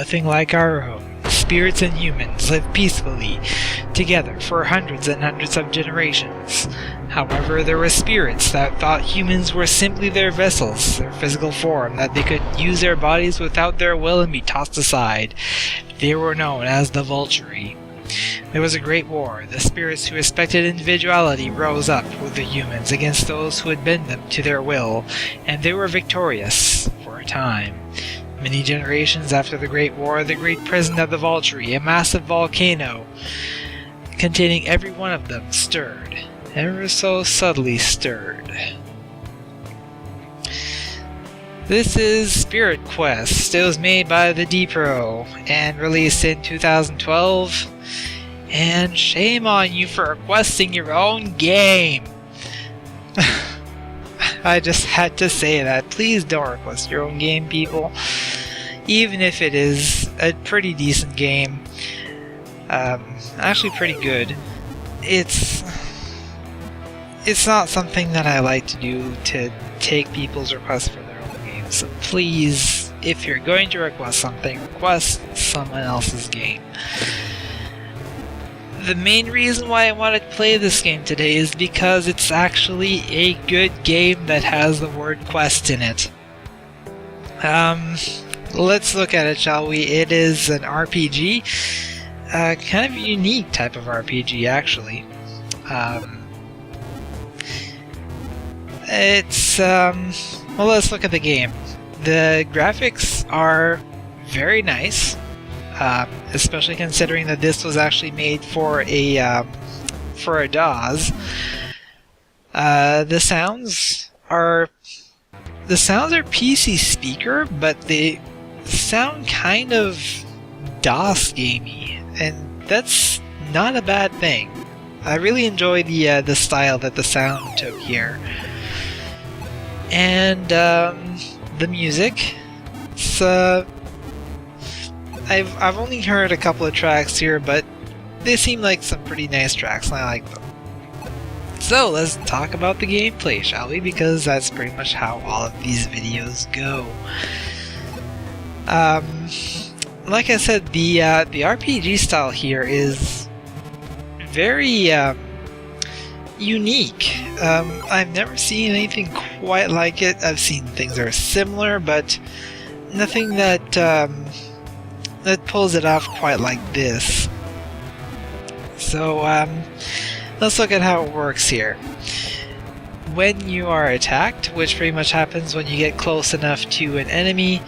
nothing like our own. Spirits and humans live peacefully together for hundreds and hundreds of generations. However, there were spirits that thought humans were simply their vessels, their physical form, that they could use their bodies without their will and be tossed aside. They were known as the Vulturi. There was a great war. The spirits who respected individuality rose up with the humans against those who had bent them to their will, and they were victorious for a time. Many generations after the Great War, the great prison of the Vulturi, a massive volcano containing every one of them, stirred, ever so subtly stirred. This is Spirit Quest. It was made by the D-Pro and released in 2012. And shame on you for requesting your own game. I just had to say that. Please don't request your own game, people. Even if it is a pretty decent game. Actually pretty good. It's not something that I like to do, to take people's requests for their own games. So please, if you're going to request something, request someone else's game. The main reason why I wanted to play this game today is because it's actually a good game that has the word quest in it. Let's look at it, shall we? It is an RPG, kind of a unique type of RPG, actually. Well, let's look at the game. The graphics are very nice. Especially considering that this was actually made for a DOS. The sounds are PC speaker, but they sound kind of DOS gamey, and that's not a bad thing. I really enjoy the style that the sound took here, and the music. It's I've only heard a couple of tracks here, but they seem like some pretty nice tracks, and I like them. So let's talk about the gameplay, shall we? Because that's pretty much how all of these videos go. Like I said, the RPG style here is very unique. I've never seen anything quite like it. I've seen things that are similar, but nothing that pulls it off quite like this. So let's look at how it works here. When you are attacked, which pretty much happens when you get close enough to an enemy,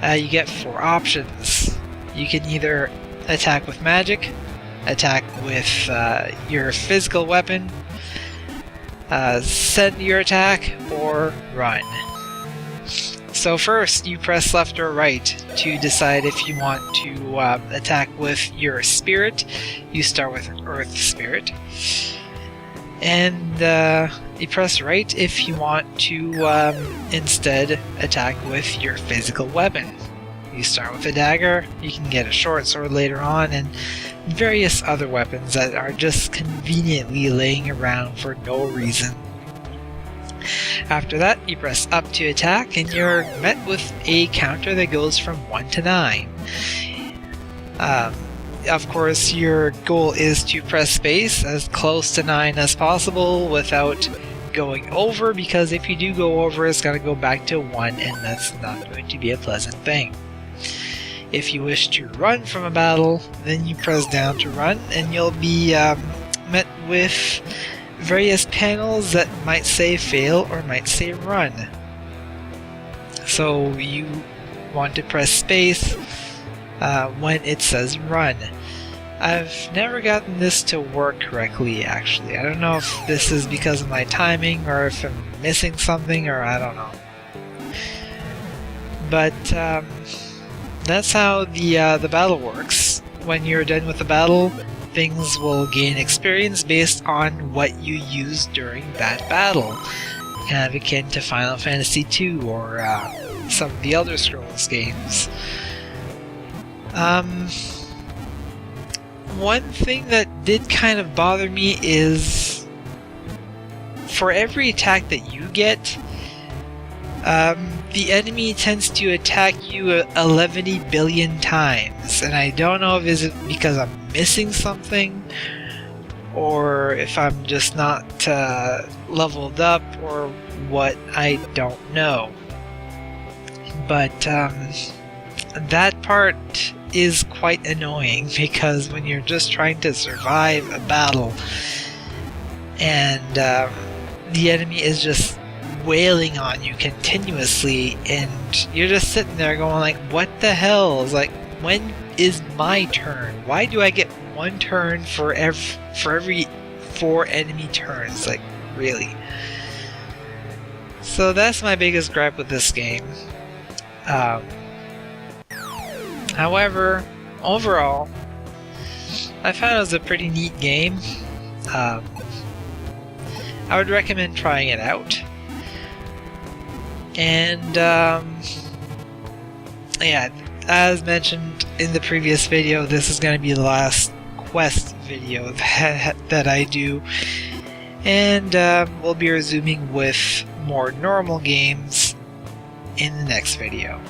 you get 4 options. You can either attack with magic, attack with your physical weapon, send your attack, or run. So first, you press left or right to decide if you want to attack with your spirit. You start with Earth Spirit. And you press right if you want to instead attack with your physical weapon. You start with a dagger, you can get a short sword later on, and various other weapons that are just conveniently laying around for no reason. After that, you press up to attack, and you're met with a counter that goes from 1 to 9. Of course, your goal is to press space as close to 9 as possible without going over, because if you do go over, it's going to go back to 1, and that's not going to be a pleasant thing. If you wish to run from a battle, then you press down to run, and you'll be met with various panels that might say fail or might say run. So you want to press space when it says run. I've never gotten this to work correctly, actually. I don't know if this is because of my timing or if I'm missing something, or I don't know. But that's how the battle works. When you're done with the battle, things will gain experience based on what you used during that battle. Kind of akin to Final Fantasy II or some of the Elder Scrolls games. One thing that did kind of bother me is for every attack that you get, The enemy tends to attack you 11 billion times, and I don't know if it's because I'm missing something, or if I'm just not leveled up, or what, I don't know. But that part is quite annoying, because when you're just trying to survive a battle and the enemy is just wailing on you continuously, and you're just sitting there going like, what the hell? It's like, when is my turn? Why do I get one turn for every 4 enemy turns? Like, really? So that's my biggest gripe with this game. However, overall, I found it was a pretty neat game. I would recommend trying it out. And yeah, as mentioned in the previous video, this is going to be the last quest video that I do, and we'll be resuming with more normal games in the next video.